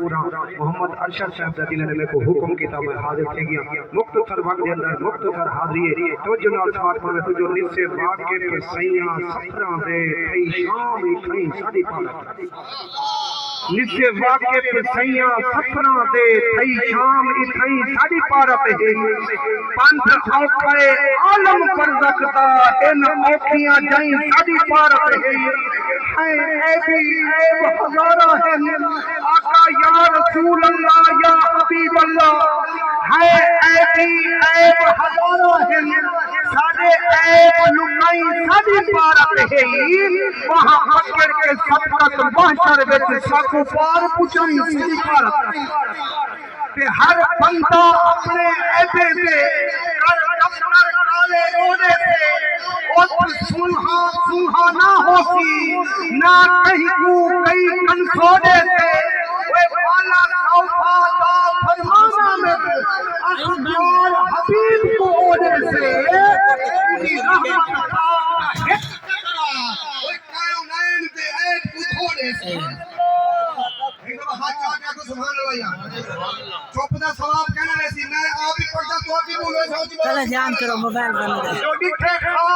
پورا محمد ارشد صاحب دا دل نے کو حکم کیتا میں حاضر تھی گیا مختصر وقت دے اندر مختصر حاضری توجہ نال سماعت فرمائے تو جو نس سے واقع کے سیاں سفراں دے کئی شام کئی ساڈی پاک نسے واقع پہ سیاں سفراں دے تھئی شام اتھئی ساڑی پارت ہے پانچ اوکھائے عالم پر رکھتا ان اوکھیاں جائیں ساڑی پارت ہے اے بھی عیب ہزارہ ہے آقا یا رسول اللہ یا حبیب اللہ ہے اے بھی عیب ہزارہ ہے ساڑے عیب لکائیں ساڑی پارت ہے وہاں مکر کے سفرت محشر بچ ساکو پار پچھائیں ساڑی پارت کہ ہر بندہ اپنے عیبے دے کر دفتر کالے رونے سے اور سنہا نہ ہوسی نہ کہیں کو کئی کنسوڑے سے وہ والا صوفہ دا فرمانا میں اخبار حبیب کو اوڑے سے انہی رحمت اللہ ہٹ کرا وہ کائیوں نائن دے عیب کو تھوڑے سے چلے دھیان کرو موبائل بند ہے